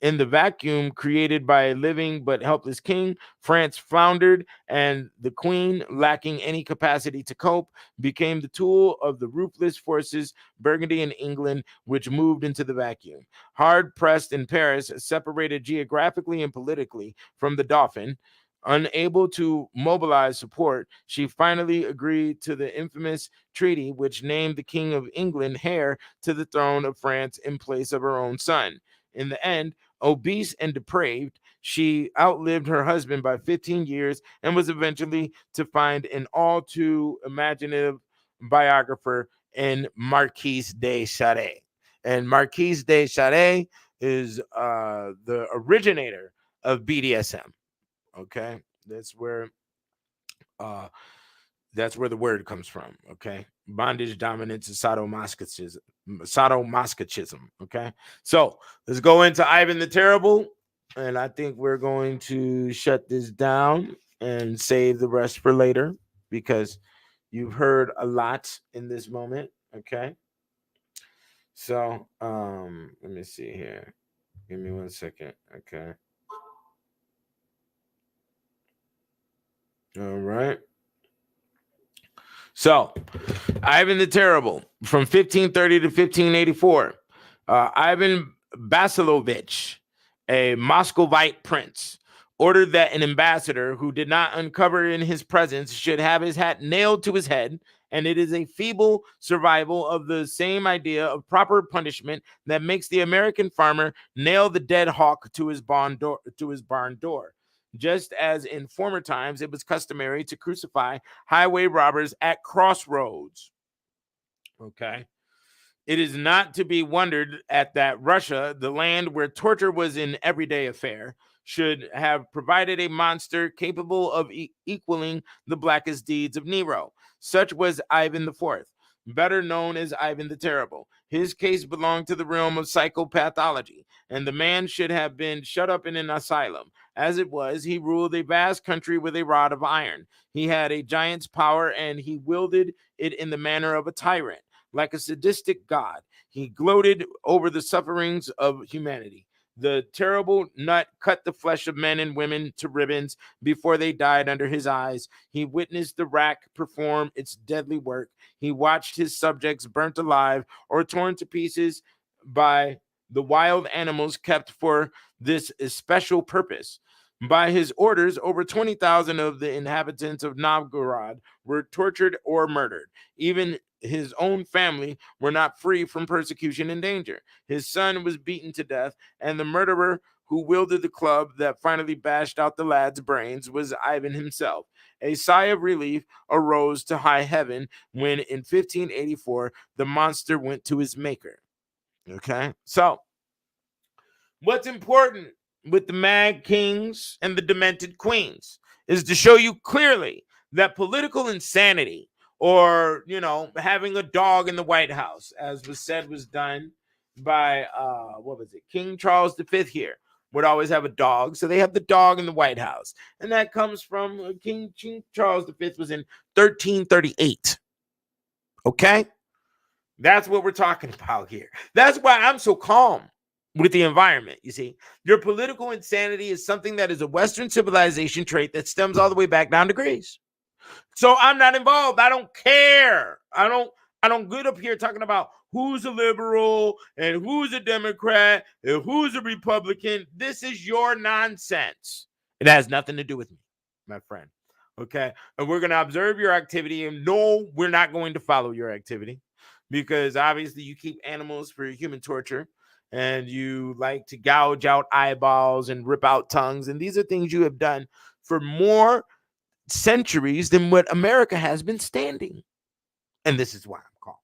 In the vacuum created by a living but helpless king, France floundered, and the queen, lacking any capacity to cope, became the tool of the ruthless forces, Burgundy and England, which moved into the vacuum. Hard pressed in Paris, separated geographically and politically from the Dauphin, unable to mobilize support, she finally agreed to the infamous treaty which named the King of England heir to the throne of France in place of her own son. In the end, obese and depraved, she outlived her husband by 15 years and was eventually to find an all too imaginative biographer in Marquise de Sade. And Marquise de Sade is the originator of BDSM. Okay, that's where the word comes from. Okay, bondage, dominance, and sadomasochism. Okay, so let's go into Ivan the Terrible, and I think we're going to shut this down and save the rest for later because you've heard a lot in this moment. Okay, so let me see here. Give me 1 second. Okay. All right. So, Ivan the Terrible from 1530 to 1584. Ivan Vasilovich, a Muscovite prince, ordered that an ambassador who did not uncover in his presence should have his hat nailed to his head, and it is a feeble survival of the same idea of proper punishment that makes the American farmer nail the dead hawk to his barn door. Just as in former times it was customary to crucify highway robbers at crossroads. Okay. It is not to be wondered at that Russia, the land where torture was an everyday affair, should have provided a monster capable of equaling the blackest deeds of Nero. Such was Ivan IV, better known as Ivan the Terrible. His case belonged to the realm of psychopathology, and the man should have been shut up in an asylum. As it was, he ruled a vast country with a rod of iron. He had a giant's power, and he wielded it in the manner of a tyrant. Like a sadistic god, he gloated over the sufferings of humanity. The terrible nut cut the flesh of men and women to ribbons before they died under his eyes. He witnessed the rack perform its deadly work. He watched his subjects burnt alive or torn to pieces by the wild animals kept for this special purpose. By his orders, over 20,000 of the inhabitants of Novgorod were tortured or murdered. Even his own family were not free from persecution and danger. His son was beaten to death, and the murderer who wielded the club that finally bashed out the lad's brains was Ivan himself. A sigh of relief arose to high heaven when, in 1584, the monster went to his maker. Okay, so what's important with the Mad Kings and the Demented Queens is to show you clearly that political insanity, or, having a dog in the White House, as was said, was done by, King Charles V here, would always have a dog. So they have the dog in the White House. And that comes from King Charles V was in 1338. Okay? That's what we're talking about here. That's why I'm so calm with the environment. You see, your political insanity is something that is a Western civilization trait that stems all the way back down to Greece. So I'm not involved. I don't care. I don't get up here talking about who's a liberal and who's a Democrat and who's a Republican. This is your nonsense. It has nothing to do with me, my friend. Okay. And we're going to observe your activity, and no, we're not going to follow your activity, because obviously you keep animals for human torture, and you like to gouge out eyeballs and rip out tongues. And these are things you have done for more centuries than what America has been standing. And this is why I'm calm,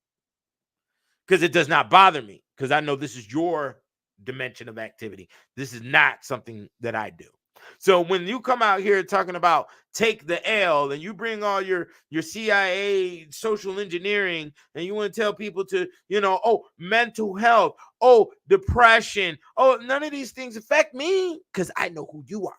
because it does not bother me, because I know this is your dimension of activity. This is not something that I do. So when you come out here talking about take the L, and you bring all your CIA social engineering, and you want to tell people to, mental health, depression, none of these things affect me, because I know who you are.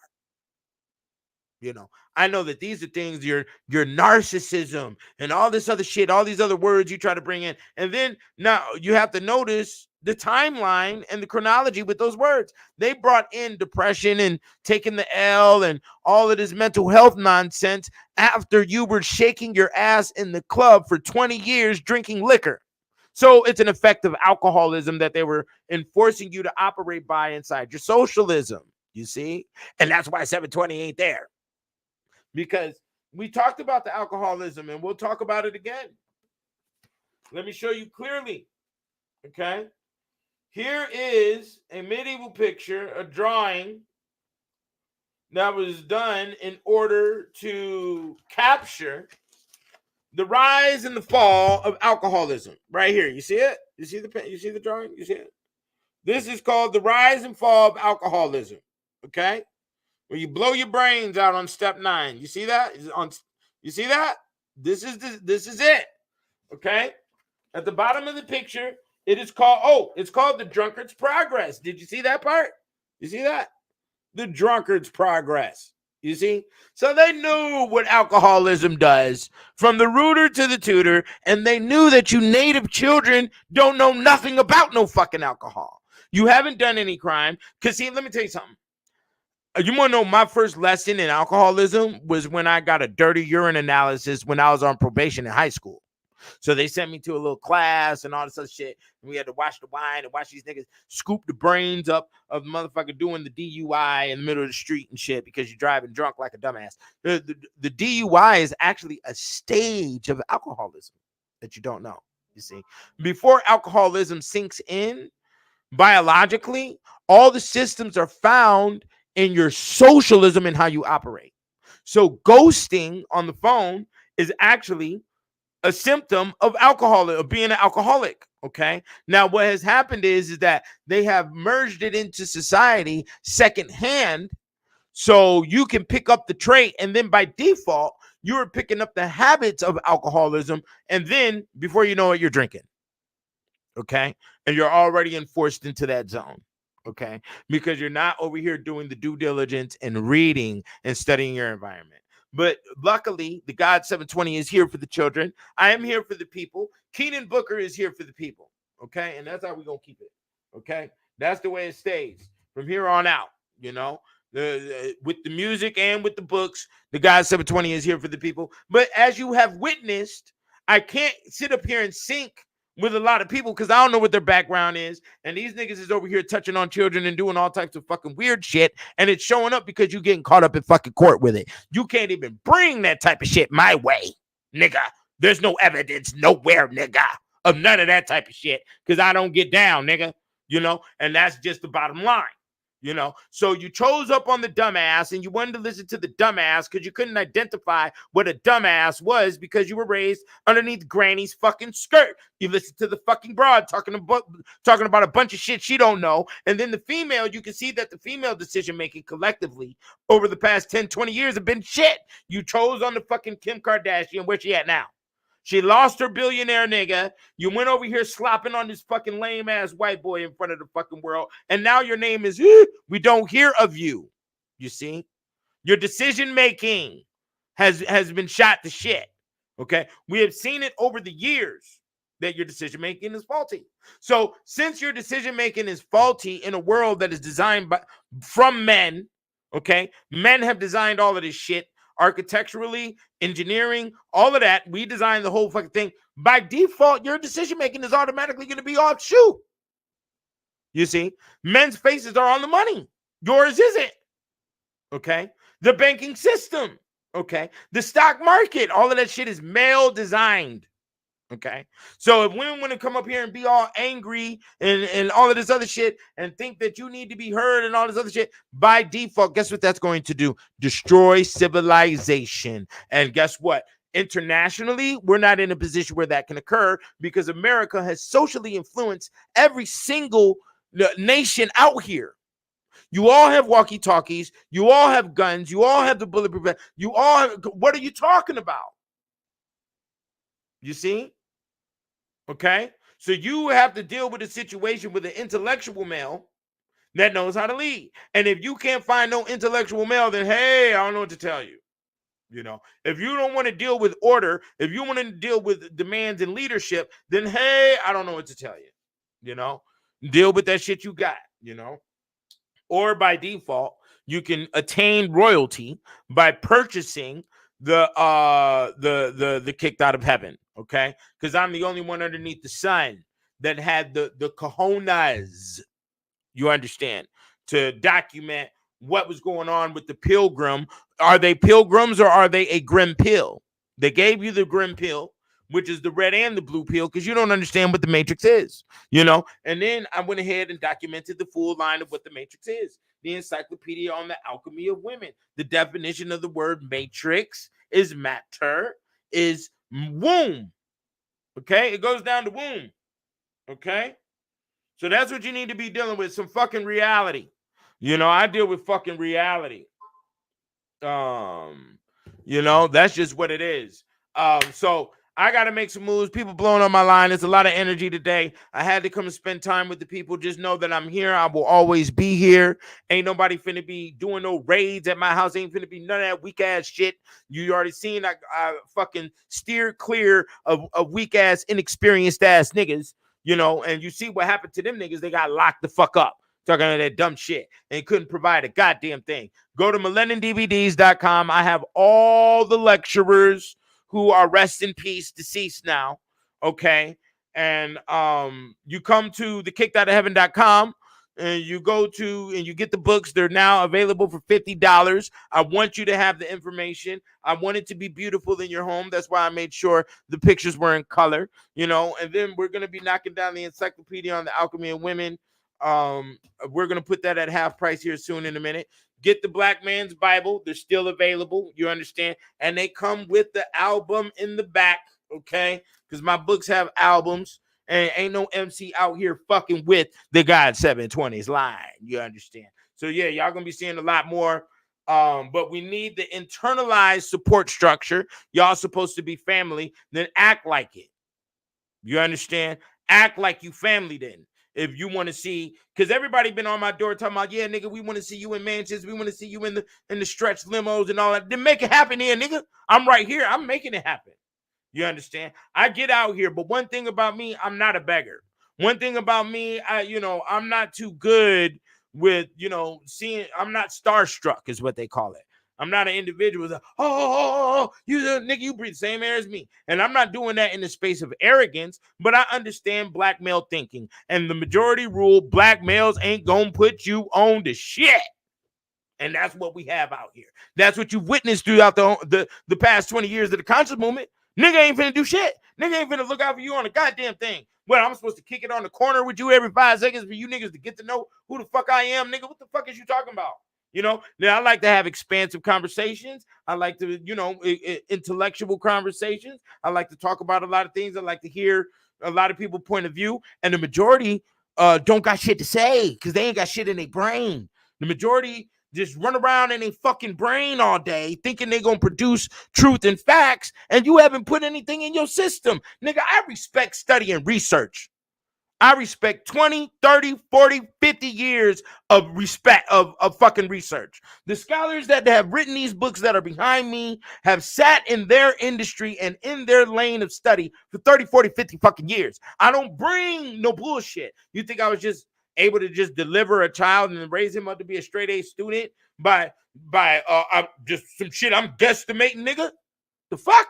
I know that these are things, your narcissism and all this other shit, all these other words you try to bring in. And then now you have to notice the timeline and the chronology with those words. They brought in depression and taking the L and all of this mental health nonsense after you were shaking your ass in the club for 20 years drinking liquor. So it's an effect of alcoholism that they were enforcing you to operate by inside your socialism, you see? And that's why 720 ain't there. Because we talked about the alcoholism, and we'll talk about it again. Let me show you clearly. Okay. Here is a medieval picture, a drawing that was done in order to capture the rise and the fall of alcoholism. Right here. You see it? You see the drawing? You see it? This is called the rise and fall of alcoholism. Okay. Where you blow your brains out on step 9. You see that? You see that? This is it. Okay? At the bottom of the picture, it's called the drunkard's progress. Did you see that part? You see that? The drunkard's progress. You see? So they knew what alcoholism does from the rooter to the tutor, and they knew that you native children don't know nothing about no fucking alcohol. You haven't done any crime. Because, see, let me tell you something. You want to know my first lesson in alcoholism was when I got a dirty urine analysis when I was on probation in high school. So they sent me to a little class and all this other shit. And we had to watch the wine and watch these niggas scoop the brains up of the motherfucker doing the DUI in the middle of the street and shit because you're driving drunk like a dumbass. The DUI is actually a stage of alcoholism that you don't know. You see, before alcoholism sinks in biologically, all the systems are found in your socialism and how you operate. So ghosting on the phone is actually a symptom of of being an alcoholic. Okay. Now, what has happened is that they have merged it into society secondhand, so you can pick up the trait, and then by default, you're picking up the habits of alcoholism, and then before you know it, you're drinking. Okay, and you're already enforced into that zone. Okay, because you're not over here doing the due diligence and reading and studying your environment. But luckily, the God 720 is here for the children. I am here for the people. Keenan Booker is here for the people. Okay, and that's how we're gonna keep it. Okay, that's the way it stays from here on out. You know, with the music and with the books, the God 720 is here for the people. But as you have witnessed, I can't sit up here and sync with a lot of people because I don't know what their background is. And these niggas is over here touching on children and doing all types of fucking weird shit. And it's showing up because you getting caught up in fucking court with it. You can't even bring that type of shit my way, nigga. There's no evidence nowhere, nigga, of none of that type of shit because I don't get down, nigga. You know, and that's just the bottom line. You know, so you chose up on the dumbass and you wanted to listen to the dumbass because you couldn't identify what a dumbass was because you were raised underneath granny's fucking skirt. You listen to the fucking broad talking about a bunch of shit she don't know. And then the female, you can see that the female decision making collectively over the past 10, 20 years have been shit. You chose on the fucking Kim Kardashian. Where's she at now? She lost her billionaire nigga. You went over here slopping on this fucking lame ass white boy in front of the fucking world. And now your name is, we don't hear of you. You see? Your decision making has been shot to shit. Okay? We have seen it over the years that your decision making is faulty. So since your decision making is faulty in a world that is designed from men, okay? Men have designed all of this shit. Architecturally, engineering, all of that. We designed the whole fucking thing. By default, your decision making is automatically going to be offshoot. You see, men's faces are on the money. Yours isn't. Okay. The banking system. Okay. The stock market. All of that shit is male designed. Okay. So if women want to come up here and be all angry and all of this other shit and think that you need to be heard and all this other shit, by default, guess what that's going to do? Destroy civilization. And guess what? Internationally, we're not in a position where that can occur because America has socially influenced every single nation out here. You all have walkie-talkies. You all have guns. You all have the bulletproof vest. You all have, what are you talking about? You see? Okay, so you have to deal with a situation with an intellectual male that knows how to lead. And if you can't find no intellectual male, then hey, I don't know what to tell you. You know, if you don't want to deal with order, if you want to deal with demands and leadership, then hey, I don't know what to tell you. You know, deal with that shit you got, you know. Or by default, you can attain royalty by purchasing the kicked out of heaven. Okay, because I'm the only one underneath the sun that had the cojones, you understand, to document what was going on with the pilgrim. Are they pilgrims or are they a grim pill? They gave you the grim pill, which is the red and the blue pill, because you don't understand what the matrix is, you know. And then I went ahead and documented the full line of what the matrix is. The encyclopedia on the alchemy of women. The definition of the word matrix is matter, is womb. Okay, it goes down to womb. Okay, so that's what you need to be dealing with, some fucking reality. You know, I deal with fucking reality. You know, that's just what it is. So I got to make some moves. People blowing on my line. There's a lot of energy today. I had to come and spend time with the people. Just know that I'm here. I will always be here. Ain't nobody finna be doing no raids at my house. Ain't finna be none of that weak ass shit. You already seen I fucking steered clear of weak ass, inexperienced ass niggas, you know, and you see what happened to them niggas. They got locked the fuck up talking about that dumb shit and couldn't provide a goddamn thing. Go to millenniumdvds.com. I have all the lecturers who are rest in peace, deceased now. okay? And you come to the kickedoutofheaven.com and you go to and you get the books. They're now available for $50. I want you to have the information. I want it to be beautiful in your home. That's why I made sure the pictures were in color, you know. And then we're going to be knocking down the encyclopedia on the alchemy of women. We're going to put that at half price here soon in a minute. Get the Black Man's Bible. They're still available. You understand? And they come with the album in the back, okay? Because my books have albums. And ain't no MC out here fucking with the God 720s line. You understand? So, yeah, y'all going to be seeing a lot more. But we need the internalized support structure. Y'all supposed to be family. Then act like it. You understand? Act like you family then. If you want to see, because everybody been on my door talking about, yeah, nigga, we want to see you in mansions. We want to see you in the stretch limos and all that. Then make it happen here, nigga. I'm right here. I'm making it happen. You understand? I get out here, but one thing about me, I'm not a beggar. One thing about me, I'm not too good with, seeing. I'm not starstruck is what they call it. I'm not an individual that, you nigga, you breathe the same air as me. And I'm not doing that in the space of arrogance, but I understand black male thinking. And the majority rule, black males ain't gonna put you on the shit. And that's what we have out here. That's what you've witnessed throughout the past 20 years of the conscious movement. Nigga ain't finna do shit. Nigga ain't finna look out for you on a goddamn thing. Well, I'm supposed to kick it on the corner with you every 5 seconds for you niggas to get to know who the fuck I am, nigga. What the fuck is you talking about? Now I like to have expansive conversations. I like to, intellectual conversations. I like to talk about a lot of things. I like to hear a lot of people's point of view. And the majority don't got shit to say because they ain't got shit in their brain. The majority just run around in their fucking brain all day thinking they're going to produce truth and facts, and you haven't put anything in your system. Nigga, I respect study and research. I respect 20, 30, 40, 50 years of respect of fucking research. The scholars that have written these books that are behind me have sat in their industry and in their lane of study for 30, 40, 50 fucking years. I don't bring no bullshit. You think I was just able to just deliver a child and raise him up to be a straight A student by just some shit I'm guesstimating, nigga? The fuck?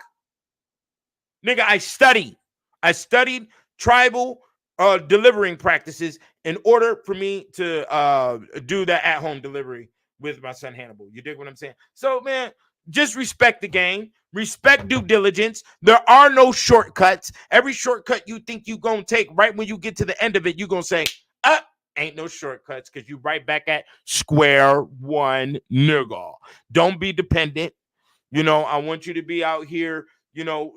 Nigga, I studied tribal delivering practices in order for me to do that at-home delivery with my son Hannibal. You dig what I'm saying? So, man, just respect the game. Respect due diligence. There are no shortcuts. Every shortcut you think you gonna take, right when you get to the end of it, you gonna say, ain't no shortcuts, because you right back at square one, nigga. Don't be dependent. I want you to be out here,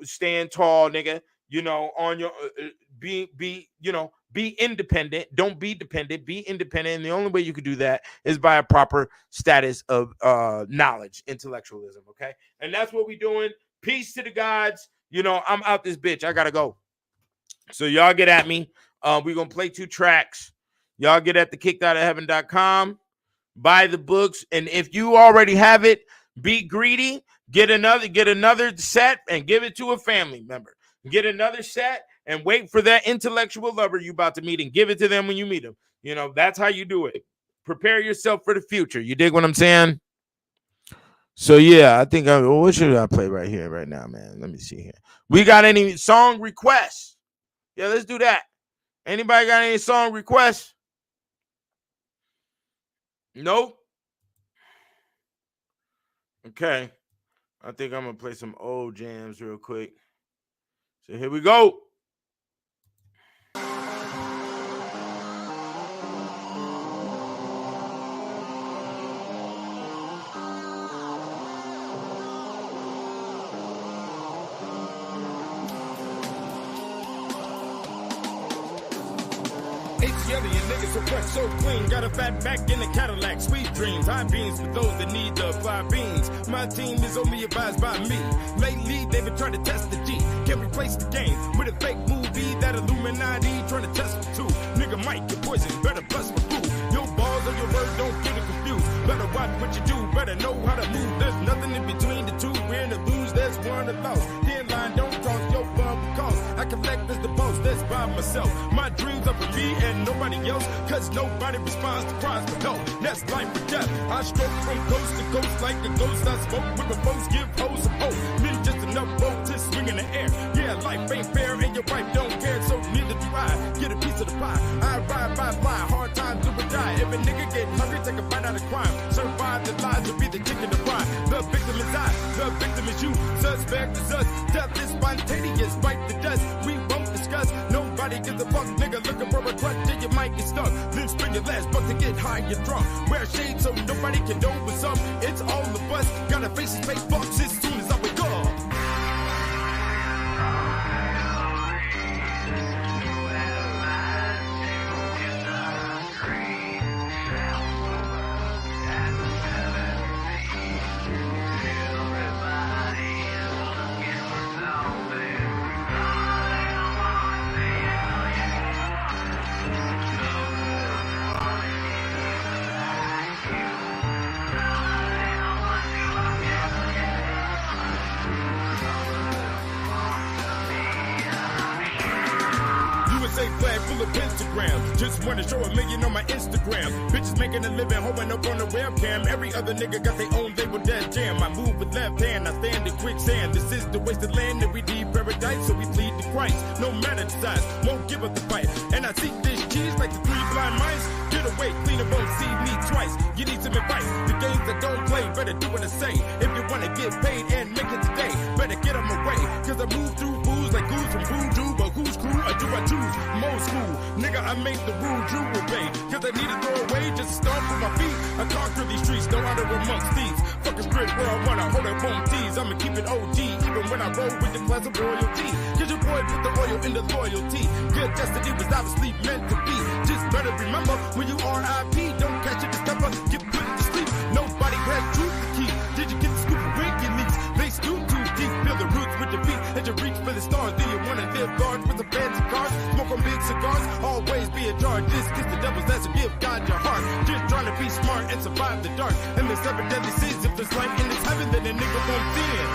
stand tall, nigga. On your be independent. Don't be dependent. Be independent. And the only way you can do that is by a proper status of knowledge, intellectualism. Okay, and that's what we're doing. Peace to the gods. I'm out this bitch. I gotta go. So y'all get at me. We're gonna play 2 tracks. Y'all get at the kickedoutofheaven.com. Buy the books, and if you already have it, be greedy. Get another set and give it to a family member. Get another set and wait for that intellectual lover you about to meet and give it to them when you meet them. That's how you do it. Prepare yourself for the future. You dig what I'm saying? So, yeah, I think what should I play right here, right now, man? Let me see here. We got any song requests? Yeah, let's do that. Anybody got any song requests? Nope. Okay. I think I'm going to play some old jams real quick. So here we go. Yelly and niggas so fresh, so clean. Got a fat back in the Cadillac, sweet dreams. High beans for those that need the fly beans. My team is only advised by me. Lately, they've been trying to test the G. Can't replace the game with a fake movie. That Illuminati trying to test the two. Nigga might get poisoned, better bust for food. Your balls or your words don't get it confused. Better watch what you do, better know how to move. There's nothing in between the two. We're in the lose, there's one to lost. Thin line, don't cross your bum because I collect as the boss, that's by myself. My dreams are for me and nobody else, cause nobody responds to cries, but no, that's life or death. I stroke from coast to coast like a ghost. I smoke with my folks, give hoes some hope. Me just enough rope to swing in the air. Yeah, life ain't fair and and your wife don't care, so neither do I. Get a piece of the pie. I ride by fly, hard times do or die. If a nigga get hungry, take a bite out of crime. Survive the lies will be the chicken to fry. The victim is I, the victim is you. Suspect is us. Death is spontaneous. Wipe the dust. We won't discuss. Nobody gives a fuck, nigga. Looking for a crutch, then you might get stuck. Then spend your last buck to get high and drunk. Wear shades so nobody can know what's up. It's all of us. Gotta face these fake bucks as soon as I wake up. Flag full of Instagram. Just wanna show a million on my Instagram. Bitches making a living, holding up on the webcam. Every other nigga got their own label, that jam. I move with left hand, I stand in quicksand. This is the wasted land that we need paradise, so we plead to Christ. No matter the size, won't give up the fight. And I seek this cheese like the three blind mice. Get away, cleaner won't see me twice. You need some advice. The games that don't play, better do what I say. If you wanna get paid and make it today, better get on my way. Cause I move through fools like ghouls from voodoo. But whose crew or do I choose? Most school. Nigga, I make the rule you obey. Cause I need to throw away just to stomp with my feet. I conquer these streets, no honor amongst thieves. Fuck a script where I wanna hold up on T's. I'ma keep it OG, even when I roll with the class of royalty. Cause your boy put the oil in the loyalty. Good destiny was obviously meant to be. Just better remember, when you RIP, don't catch it discover, get put to sleep. Nobody has truth to keep. Did you get the scoop of WikiLeaks? They scoop too deep, feel the roots with your feet. As you reach for the stars, do you wanna live large with the fancy cars? Smoke on big cigars, always be in charge. This is the devil's answer, give God your heart. Just trying to be smart and survive the dark. And the 7 deadly sins, if there's light in this heaven, then a nigga won't sin.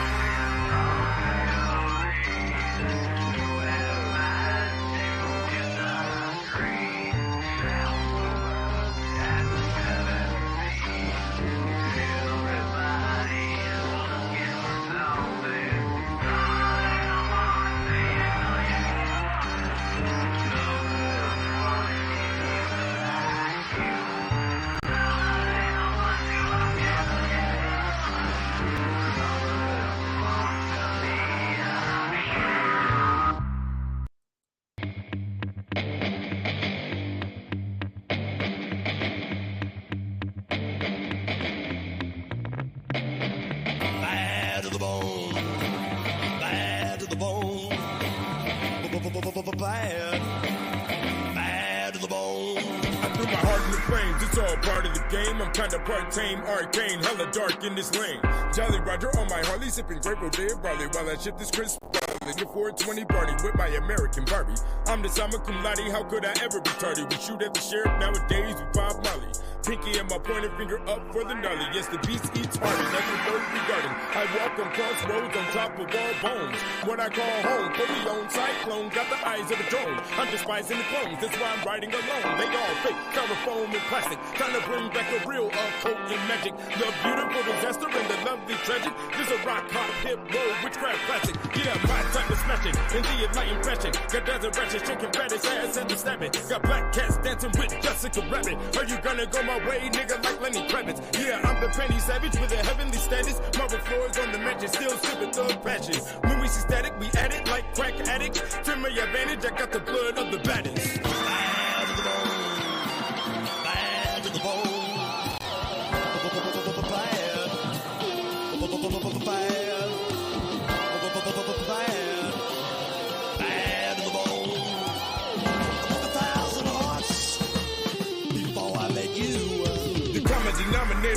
Kinda part tame, arcane, hella dark in this lane. Jolly Roger on my Harley, sipping grape O'Day barley while I ship this crisp. The 420 party with my American Barbie. I'm the summa cum laude, how could I ever be tardy? We shoot at the sheriff nowadays with Bob Marley. Pinky and my pointer finger up for the gnarly. Yes, the beast eats harder, that's the word regarding. I walk on crossroads on top of all bones. What I call home, fully owned cyclone, got the eyes of a drone. I'm despising the clones, that's why I'm riding alone. They all fake, styrofoam and plastic. Trying to bring back the real occult and magic. The beautiful disaster and the lovely tragic. This a rock, hop, hip, roll, witchcraft classic. Yeah, my type of smashing, and the enlightened fashion. Got dazzle ratchet, shaking fat his ass and the snapping. Got black cats dancing with Jessica Rabbit. Are you gonna go my way, nigga, like Lenny Kravitz? Yeah, I'm the penny savage with a heavenly status. Marble floors on the mansion, still sipping thug passion. When we see static, we add it like crack addicts. To my advantage, I got the blood of the baddest. Bad to the bone. Bad to the bone.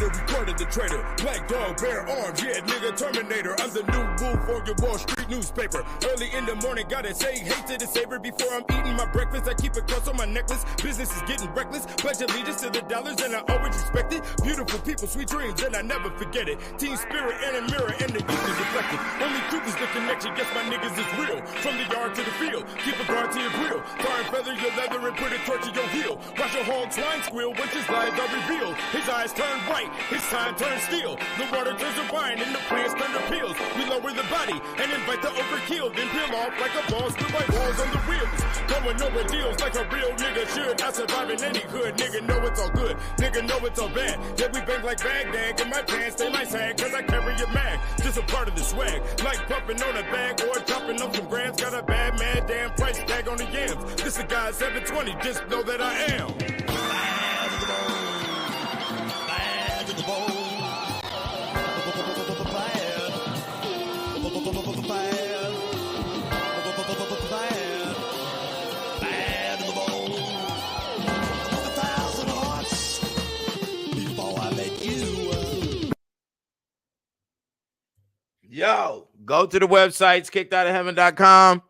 Recorded the traitor, black dog, bear arms, yeah, nigga, Terminator. I'm the new wolf on your Wall Street newspaper. Early in the morning, gotta say hate to the saver before I'm eating my breakfast. I keep a cross on my necklace. Business is getting reckless. Pledge allegiance to the dollars, and I always respect it. Beautiful people, sweet dreams, and I never forget it. Team spirit and a mirror, and the youth is reflected. Only truth is the connection. Yes, my niggas is real. From the yard to the field, keep a guard to your grill. Tar and feather your leather and put a torch to your heel. Watch your hog swine squeal once his lies are revealed. His eyes turn white, his time turns steel. The water turns to wine and the plants turn to pills. We lower the body and invite the overkill, then peel off like a boss with white walls on the wheels. Going over deals like a real nigga should. I survive in any hood, nigga know it's all good, nigga know it's all bad. Yeah, we bang like Baghdad, and my pants stay like sag, cause I carry a mag. Just a part of the swag, like pumping on a bag or chopping up some grams. Got a bad man, damn price tag on the yams. This a guy 720, just know that I am. Bad to the bone. Yo, go to the websites, kickedoutofheaven.com,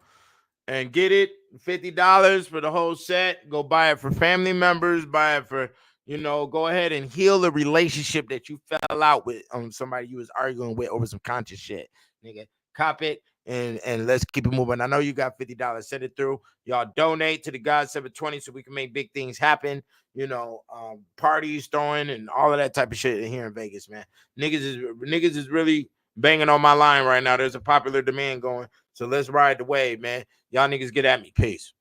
and get it. $50 for the whole set. Go buy it for family members. Buy it for, go ahead and heal the relationship that you fell out with somebody you was arguing with over some conscious shit. Nigga, cop it and let's keep it moving. I know you got $50. Send it through. Y'all donate to the God 720 so we can make big things happen. Parties throwing and all of that type of shit here in Vegas, man. Niggas is really banging on my line right now. There's a popular demand going. So let's ride the wave, man. Y'all niggas get at me. Peace.